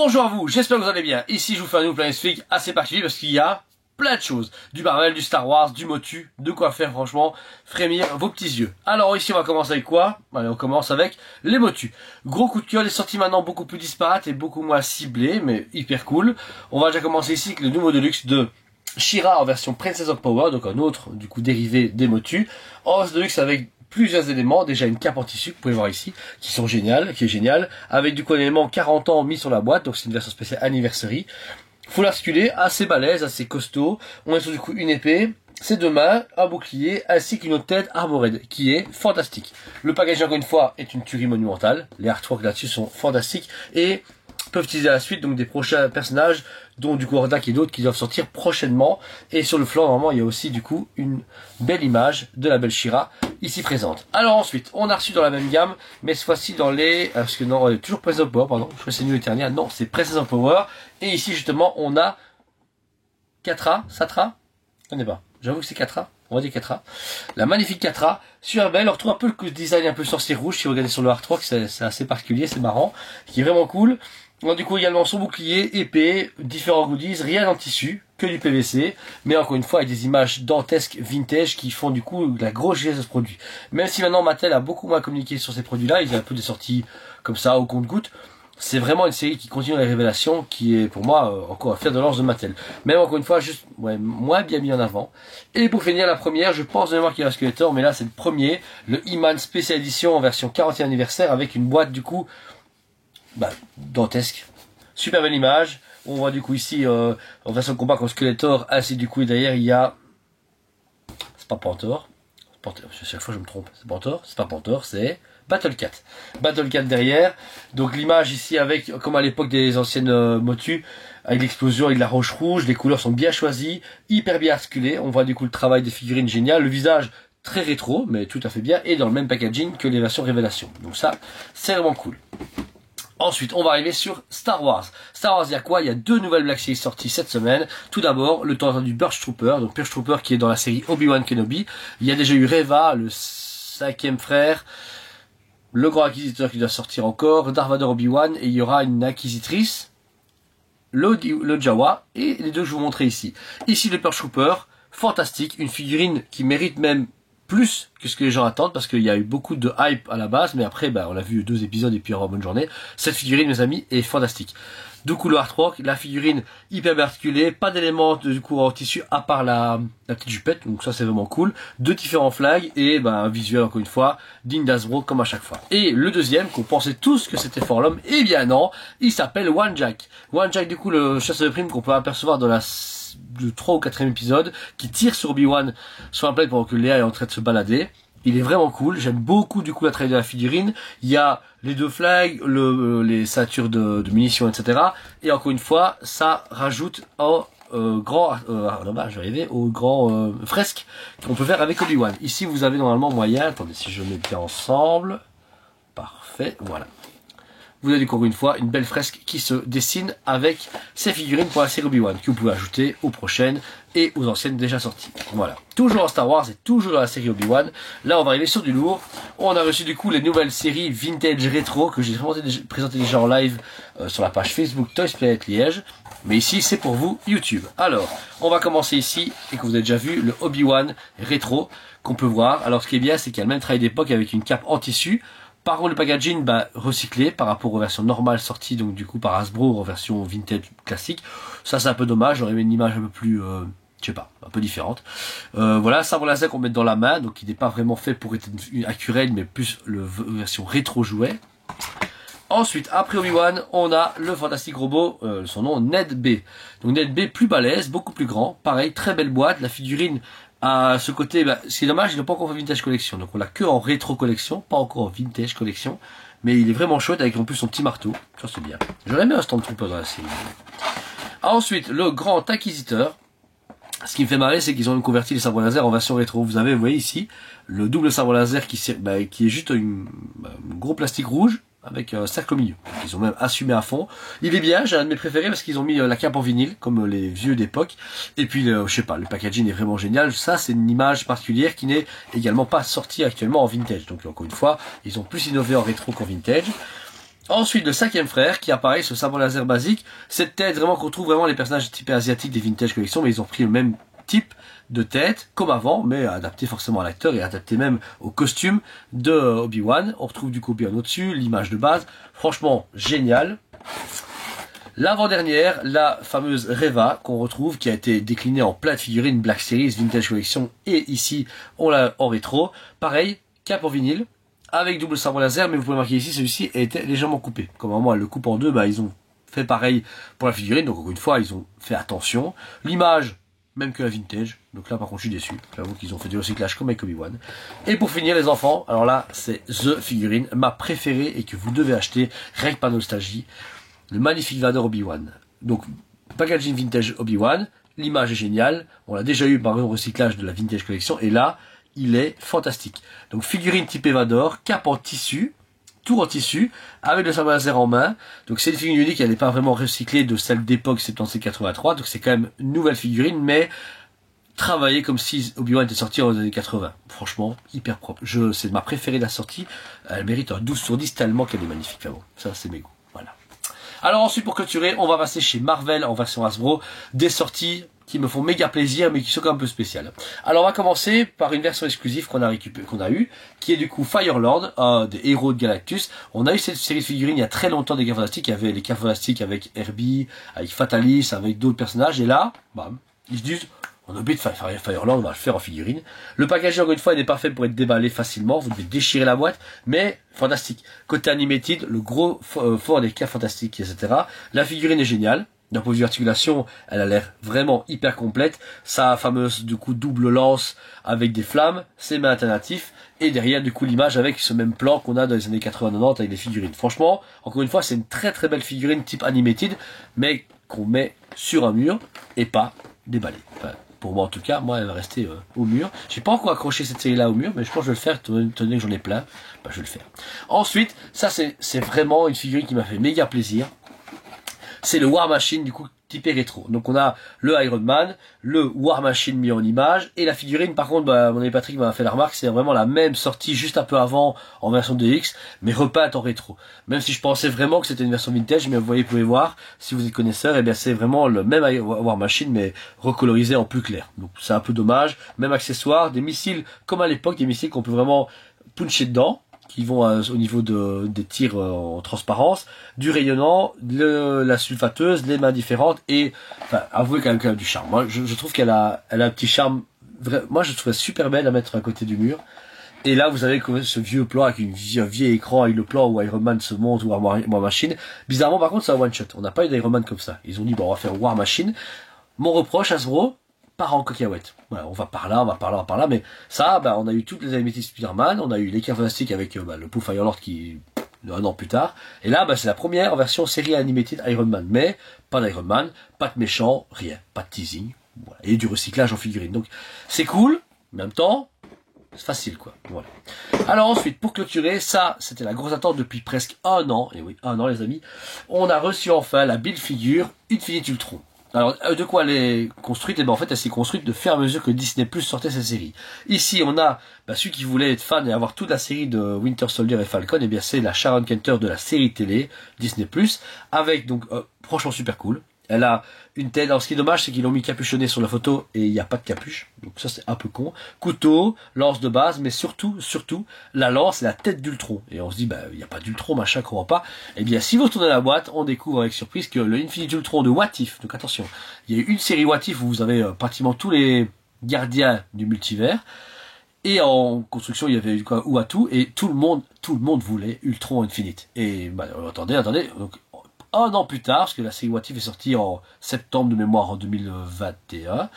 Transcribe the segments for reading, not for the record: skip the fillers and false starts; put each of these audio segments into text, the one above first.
Bonjour à vous, j'espère que vous allez bien. Ici je vous fais un nouveau Planisphérique assez particulier parce qu'il y a plein de choses. Du Marvel, du Star Wars, du Motu, de quoi faire franchement frémir vos petits yeux. Alors ici on va commencer avec quoi? Allez, on commence avec les Motu. Gros coup de cœur, les sorties maintenant beaucoup plus disparates et beaucoup moins ciblées, mais hyper cool. On va déjà commencer ici avec le nouveau Deluxe de She-Ra en version Princess of Power, donc un autre du coup dérivé des Motu. En Deluxe avec plusieurs éléments, déjà une cape en tissu que vous pouvez voir ici, qui est génial, avec du coup un élément 40 ans mis sur la boîte, donc c'est une version spéciale anniversary. Full articulé, assez balèze, assez costaud. On a sur du coup une épée, ses deux mains, un bouclier, ainsi qu'une autre tête armored, qui est fantastique. Le packaging encore une fois est une tuerie monumentale, les artworks là-dessus sont fantastiques, et peuvent utiliser à la suite donc des prochains personnages, dont du coup Hordak et d'autres qui doivent sortir prochainement. Et sur le flanc normalement il y a aussi du coup une belle image de la belle She-Ra ici présente. Alors ensuite on a reçu dans la même gamme, mais cette fois-ci dans les... parce que non, toujours Princess of Power, pardon, je crois que c'est New Eternia, non c'est Princess of Power. Et ici justement on a Catra, Satra, je ne sais pas, j'avoue que c'est Catra. On va dire Catra. La magnifique Catra. Super belle. On retrouve un peu le design un peu sorcier rouge. Si vous regardez sur le artwork, c'est assez particulier, c'est marrant. Qui est vraiment cool. On a du coup également son bouclier, épée, différents goodies, rien en tissu, que du PVC. Mais encore une fois, avec des images dantesques vintage qui font du coup la grosse geste de ce produit. Même si maintenant Mattel a beaucoup moins communiqué sur ces produits-là, ils ont un peu des sorties comme ça au compte-gouttes. C'est vraiment une série qui continue les révélations, qui est pour moi encore à faire de lance de Mattel. Même encore une fois, juste moins bien mis en avant. Et pour finir la première, je pense de mémoire qu'il y a un Skeletor, mais là c'est le premier, le He-Man Special Edition en version 40e anniversaire avec une boîte du coup dantesque. Super belle image. On voit du coup ici en version combat comme Skeletor, ainsi du coup derrière il y a... C'est pas Panther. Chaque fois je me trompe. C'est Panther, c'est pas Panther, c'est... Battle Cat. Battle Cat derrière. Donc l'image ici avec, comme à l'époque des anciennes Motu, avec l'explosion, avec la roche rouge, les couleurs sont bien choisies, hyper bien articulées. On voit du coup le travail des figurines génial, le visage très rétro, mais tout à fait bien, et dans le même packaging que les versions Révélation. Donc ça, c'est vraiment cool. Ensuite, on va arriver sur Star Wars. Star Wars, il y a quoi? Il y a deux nouvelles Black Series sorties cette semaine. Tout d'abord, le temps attendu Purge Trooper. Donc Purge Trooper qui est dans la série Obi-Wan Kenobi. Il y a déjà eu Reva, le cinquième frère, le grand acquisiteur qui doit sortir encore, Darth Vader Obi-Wan, et il y aura une acquisitrice, le Jawa, et les deux que je vous montrer ici. Ici, le Purge Trooper, fantastique, une figurine qui mérite même plus que ce que les gens attendent, parce qu'il y a eu beaucoup de hype à la base, mais après, on a vu 2 épisodes et puis bonne journée. Cette figurine, mes amis, est fantastique. Du coup, le artwork, la figurine hyper bien articulée, pas d'éléments du coup en tissu à part la petite jupette, donc ça c'est vraiment cool. Deux différents flags et un visuel encore une fois digne d'Hasbro comme à chaque fois. Et le deuxième, qu'on pensait tous que c'était For l'homme, eh bien non, il s'appelle One Jack. One Jack, du coup, le chasseur de primes qu'on peut apercevoir dans le 3 ou 4e épisode, qui tire sur Obi-Wan sur un planète pendant que Léa est en train de se balader. Il est vraiment cool, j'aime beaucoup du coup la taille de la figurine. Il y a les deux flags, les ceintures de munitions, etc. Et encore une fois, ça rajoute au grand fresque qu'on peut faire avec Obi-Wan. Ici vous avez normalement moyen, attendez si je mets bien ensemble, parfait, voilà. Vous avez encore une fois une belle fresque qui se dessine avec ces figurines pour la série Obi-Wan que vous pouvez ajouter aux prochaines et aux anciennes déjà sorties. Voilà. Toujours en Star Wars et toujours dans la série Obi-Wan. Là on va arriver sur du lourd. On a reçu du coup les nouvelles séries Vintage Rétro que j'ai présenté déjà en live sur la page Facebook Toys Planet Liège. Mais ici c'est pour vous YouTube. Alors on va commencer ici et que vous avez déjà vu le Obi-Wan Rétro qu'on peut voir. Alors ce qui est bien c'est qu'il y a le même travail d'époque avec une cape en tissu. Par contre, le packaging recyclé par rapport aux versions normales sorties donc du coup par Hasbro en version vintage classique. Ça c'est un peu dommage, j'aurais aimé une image un peu plus, je sais pas, un peu différente. Voilà, sabre laser qu'on met dans la main, donc il n'est pas vraiment fait pour être une accurate, mais plus la version rétro jouet. Ensuite, après Obi-Wan, on a le fantastique robot, son nom Ned B. Donc Ned B plus balèze, beaucoup plus grand, pareil, très belle boîte, la figurine à ce côté, ce qui est dommage, il n'a pas encore fait Vintage Collection, donc on l'a que en rétro collection, pas encore en Vintage Collection, mais il est vraiment chouette avec en plus son petit marteau, ça c'est bien. J'aurais aimé un Stormtrooper dans la série. Ensuite, le grand acquisiteur. Ce qui me fait marrer, c'est qu'ils ont converti les sabres laser en version rétro. Vous voyez ici, le double sabre laser qui est juste un gros plastique rouge avec un cercle au milieu. Ils ont même assumé à fond. Il est bien, j'ai un de mes préférés parce qu'ils ont mis la cape en vinyle, comme les vieux d'époque. Et puis, je sais pas, le packaging est vraiment génial. Ça, c'est une image particulière qui n'est également pas sortie actuellement en vintage. Donc, encore une fois, ils ont plus innové en rétro qu'en vintage. Ensuite, le 5e frère qui apparaît ce sabre laser basique. Cette tête vraiment qu'on trouve vraiment les personnages typés asiatiques des vintage collections, mais ils ont pris le même type de tête comme avant, mais adapté forcément à l'acteur et adapté même au costume de Obi-Wan. On retrouve du coup Obi-Wan au-dessus, l'image de base. Franchement, génial. L'avant-dernière, la fameuse Reva qu'on retrouve, qui a été déclinée en plein de figurines Black Series, Vintage Collection, et ici on l'a en rétro. Pareil, cap en vinyle, avec double sabre laser, mais vous pouvez remarquer ici, celui-ci était légèrement coupé. Comme vraiment elle le coupe en deux, bah ils ont fait pareil pour la figurine, donc encore une fois ils ont fait attention. L'image, même que la vintage, donc là par contre je suis déçu, j'avoue qu'ils ont fait du recyclage comme avec Obi-Wan. Et pour finir les enfants, alors là c'est THE figurine, ma préférée et que vous devez acheter, rien que par nostalgie, le magnifique Vader Obi-Wan. Donc packaging vintage Obi-Wan, l'image est géniale, on l'a déjà eu par le recyclage de la vintage collection, et là il est fantastique. Donc figurine type Vador, cap en tissu, tout en tissu, avec le sabre laser en main. Donc c'est une figurine unique, elle n'est pas vraiment recyclée de celle d'époque 76-83, donc c'est quand même une nouvelle figurine, mais travaillée comme si Obi-Wan était sorti dans les années 80. Franchement, hyper propre. C'est ma préférée de la sortie, elle mérite un 12 sur 10 tellement qu'elle est magnifique. Bon, ça c'est mes goûts, voilà. Alors ensuite pour clôturer, on va passer chez Marvel en version Hasbro, des sorties qui me font méga plaisir mais qui sont quand même un peu spéciales. Alors on va commencer par une version exclusive qu'on a eu, qui est du coup Firelord, des héros de Galactus. On a eu cette série de figurines il y a très longtemps des Guerres Fantastiques, il y avait les Guerres Fantastiques avec Herbie, avec Fatalis, avec d'autres personnages, et là, bam, ils se disent, on a oublié de faire Firelord, on va le faire en figurine. Le packaging encore une fois n'est pas fait pour être déballé facilement, vous devez déchirer la boîte, mais fantastique. Côté animated, le gros fort des Guerres Fantastiques, etc. La figurine est géniale. D'un point de vue articulation, elle a l'air vraiment hyper complète. Sa fameuse, du coup, double lance avec des flammes, ses mains alternatives, et derrière, du coup, l'image avec ce même plan qu'on a dans les années 80-90 avec des figurines. Franchement, encore une fois, c'est une très très belle figurine type animated, mais qu'on met sur un mur et pas déballée. Enfin, pour moi en tout cas, moi elle va rester au mur. J'ai pas encore accroché cette série là au mur, mais je pense que je vais le faire, étant donné que j'en ai plein, bah, je vais le faire. Ensuite, ça c'est vraiment une figurine qui m'a fait méga plaisir. C'est le War Machine du coup typé rétro. Donc on a le Iron Man, le War Machine mis en image, et la figurine par contre, bah, mon ami Patrick m'a fait la remarque, c'est vraiment la même sortie juste un peu avant en version DX, mais repeinte en rétro. Même si je pensais vraiment que c'était une version vintage, mais vous voyez, vous pouvez voir, si vous êtes connaisseur, et bien c'est vraiment le même War Machine, mais recolorisé en plus clair. Donc c'est un peu dommage. Même accessoire, des missiles comme à l'époque, des missiles qu'on peut vraiment puncher dedans, qui vont au niveau des tirs en transparence, du rayonnant, la sulfateuse, les mains différentes, et enfin, avouez quand même du charme. Moi, je trouve qu'elle a un petit charme. Moi, je trouve elle super belle à mettre à côté du mur. Et là, vous avez ce vieux plan avec un vieil écran, avec le plan où Iron Man se monte, ou War Machine. Bizarrement, par contre, c'est un one shot. On n'a pas eu d'Iron Man comme ça. Ils ont dit, bon, on va faire War Machine. Mon reproche, Hasbro, part en cocahuète. Voilà, on va par là, on va par là, on va par là, mais ça, bah, on a eu toutes les animated Spider-Man, on a eu les Guerres Fantastiques avec le pauvre Firelord qui, un an plus tard, et là, bah, c'est la première version série animated Iron Man, mais pas d'Iron Man, pas de méchant, rien, pas de teasing, voilà, et du recyclage en figurine. Donc, c'est cool, en même temps, c'est facile, quoi, voilà. Alors ensuite, pour clôturer, ça, c'était la grosse attente depuis presque un an, et oui, un an, les amis, on a reçu enfin la build figure Infinite Ultron. Alors, de quoi elle est construite? Et ben en fait, elle s'est construite de faire à mesure que Disney Plus sortait sa série. Ici, on a celui qui voulait être fan et avoir toute la série de Winter Soldier et Falcon. Et bien, c'est la Sharon Carter de la série télé Disney Plus, avec donc franchement super cool. Elle a une tête. Alors, ce qui est dommage, c'est qu'ils l'ont mis capuchonné sur la photo et il n'y a pas de capuche. Donc ça, c'est un peu con. Couteau, lance de base, mais surtout, la lance et la tête d'Ultron. Et on se dit, bah, il n'y a pas d'Ultron, machin, comment pas. Eh bien, si vous retournez la boîte, on découvre avec surprise que le Infinite Ultron de What If, donc attention, il y a eu une série What If où vous avez pratiquement tous les gardiens du multivers. Et en construction, il y avait eu quoi, Uatu, et tout le monde voulait Ultron Infinite. Et, bah, attendez, donc, un an plus tard, parce que la série What If est sortie en septembre de mémoire en 2021,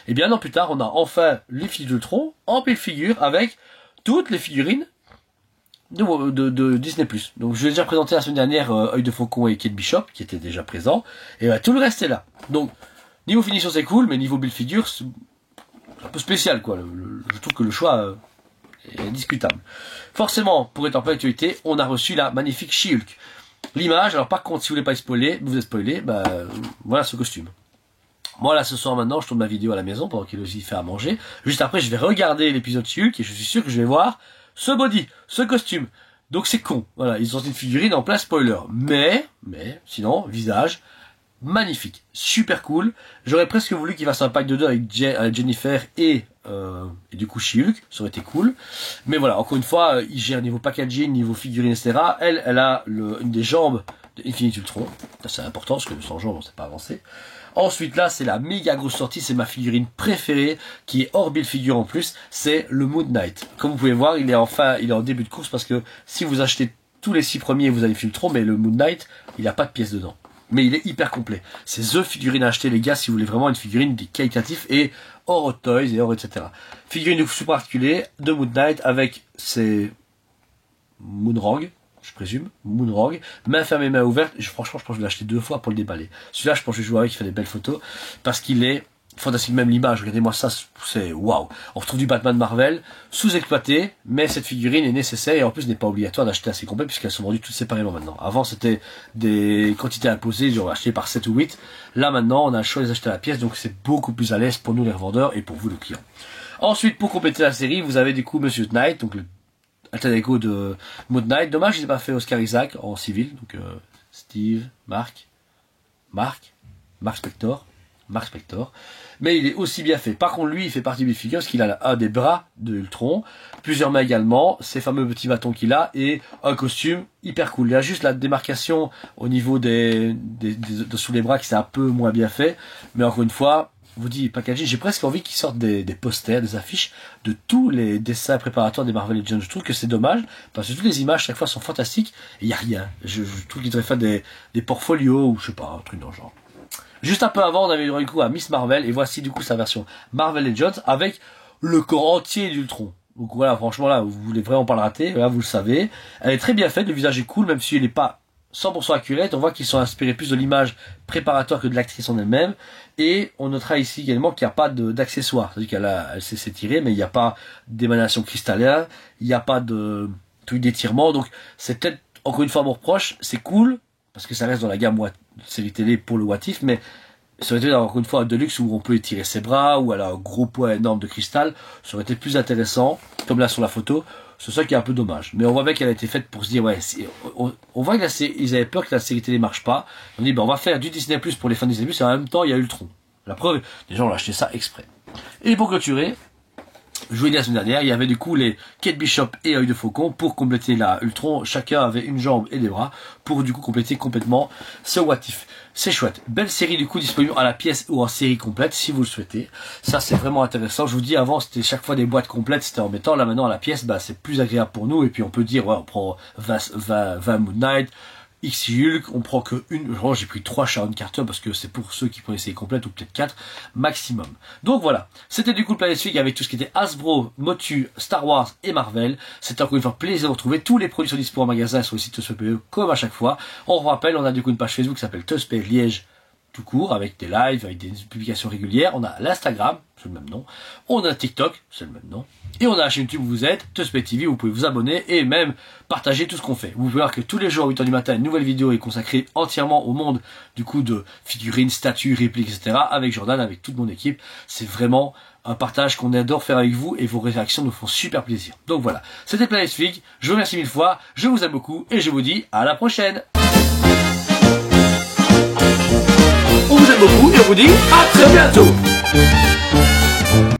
et bien un an plus tard, on a enfin l'Infinite Ultron en pile figure avec toutes les figurines de Disney+. Donc je l'ai déjà présenté la semaine dernière, Œil de Faucon et Kate Bishop, qui étaient déjà présents, et ben, tout le reste est là. Donc, niveau finition c'est cool, mais niveau build figure, c'est un peu spécial, quoi. Je trouve que le choix est discutable. Forcément, pour être en pleine actualité, on a reçu la magnifique She-Hulk. L'image, alors par contre, si vous voulez pas spoiler, vous êtes spoilé, bah voilà ce costume. Moi là ce soir maintenant, je tourne ma vidéo à la maison pendant qu'il aussi fait à manger. Juste après, je vais regarder l'épisode She-Hulk et je suis sûr que je vais voir ce body, ce costume. Donc c'est con. Voilà, ils ont une figurine en plein spoiler. Mais, sinon, visage, magnifique, super cool. J'aurais presque voulu qu'il fasse un pack de deux avec Jennifer et du coup She-Hulk, ça aurait été cool. Mais voilà, encore une fois, il gère niveau packaging, niveau figurine, etc. Elle a une des jambes de Infinity Ultron. Ça c'est important parce que sans jambes on sait pas avancer. Ensuite là, c'est la méga grosse sortie, c'est ma figurine préférée qui est hors build figure en plus, c'est le Moon Knight. Comme vous pouvez voir, il est en début de course parce que si vous achetez tous les 6 premiers, vous avez Ultron, mais le Moon Knight, il n'a pas de pièces dedans. Mais il est hyper complet. C'est the figurine à acheter les gars si vous voulez vraiment une figurine qualitative et hors Hot Toys et hors etc. Figurine de super articulée de Moon Knight avec ses Moonrang, je présume, Moonrang, main fermée, main ouverte. Franchement, je pense que je l'ai acheté 2 fois pour le déballer. Celui-là, je pense que je vais jouer avec, il fait des belles photos parce qu'il est fantastique, même l'image, regardez-moi ça, c'est waouh. On retrouve du Batman Marvel, sous-exploité, mais cette figurine est nécessaire et en plus n'est pas obligatoire d'acheter assez complet puisqu'elles sont vendues toutes séparément maintenant. Avant c'était des quantités imposées, genre acheté par 7 ou 8. Là maintenant on a le choix de les acheter à la pièce, donc c'est beaucoup plus à l'aise pour nous les revendeurs et pour vous le client. Ensuite pour compléter la série, vous avez du coup Monsieur Knight, donc le alter ego de Moon Knight. Dommage il n'a pas fait Oscar Isaac en civil, donc Steve, Mark Spector, mais il est aussi bien fait. Par contre lui il fait partie des figures parce qu'il a un des bras de Ultron, plusieurs mains également, ces fameux petits bâtons qu'il a et un costume hyper cool. Il y a juste la démarcation au niveau de sous les bras qui c'est un peu moins bien fait, mais encore une fois, vous dis packaging, j'ai presque envie qu'ils sortent des posters, des affiches de tous les dessins préparatoires des Marvel Legends. Je trouve que c'est dommage parce que toutes les images chaque fois sont fantastiques et il n'y a rien. Je trouve qu'ils devraient faire des portfolios ou je sais pas, un truc dans le genre. Juste un peu avant, on avait eu droit du coup à Miss Marvel, et voici du coup sa version Marvel Legends avec le corps entier d'Ultron. Donc voilà, franchement là, vous voulez vraiment pas le rater, là vous le savez. Elle est très bien faite, le visage est cool, même s'il n'est pas 100% accurate, on voit qu'ils sont inspirés plus de l'image préparatoire que de l'actrice en elle-même. Et on notera ici également qu'il n'y a pas d'accessoires, c'est-à-dire qu'elle sait s'étirer, mais il n'y a pas d'émanation cristallin, il n'y a pas de truc d'étirement, donc c'est peut-être encore une fois mon reproche, c'est cool, parce que ça reste dans la gamme série télé pour le What If, mais ça aurait été encore une fois un Deluxe où on peut étirer ses bras, ou elle a un gros poids énorme de cristal, ça aurait été plus intéressant, comme là sur la photo, c'est ça qui est un peu dommage. Mais on voit bien qu'elle a été faite pour se dire, ouais, on voit qu'ils avaient peur que la série télé marche pas, on dit, ben on va faire du Disney Plus pour les fans de Disney Plus, et en même temps il y a Ultron. La preuve, les gens ont acheté ça exprès. Et pour clôturer, je vous l'ai dit la semaine dernière, il y avait du coup les Kate Bishop et Œil de Faucon pour compléter la Ultron. Chacun avait une jambe et des bras pour du coup compléter complètement ce What If. C'est chouette. Belle série du coup disponible à la pièce ou en série complète si vous le souhaitez. Ça c'est vraiment intéressant. Je vous dis avant c'était chaque fois des boîtes complètes, c'était embêtant. Là maintenant à la pièce bah, c'est plus agréable pour nous et puis on peut dire ouais, on prend 20 Moon Knight, X Hulk, on prend que une, j'ai pris 3 Sharon Carter parce que c'est pour ceux qui prennent essayer complète ou peut-être 4 maximum. Donc voilà, c'était du coup le Planet Fig avec tout ce qui était Hasbro, Motu, Star Wars et Marvel. C'était encore une fois plaisir de retrouver tous les produits sur dispo en magasin sur le site TUSPE comme à chaque fois. On vous rappelle, on a du coup une page Facebook qui s'appelle TUSPE Liège tout court, avec des lives, avec des publications régulières. On a l'Instagram, c'est le même nom. On a TikTok, c'est le même nom. Et on a la chaîne YouTube où vous êtes, TUSPE TV, vous pouvez vous abonner et même partager tout ce qu'on fait. Vous pouvez voir que tous les jours à 8h du matin, une nouvelle vidéo est consacrée entièrement au monde du coup de figurines, statues, répliques, etc. avec Jordan, avec toute mon équipe. C'est vraiment un partage qu'on adore faire avec vous et vos réactions nous font super plaisir. Donc voilà, c'était Planet Fig, je vous remercie 1000 fois, je vous aime beaucoup et je vous dis à la prochaine. On vous aime beaucoup et on vous dit à très bientôt.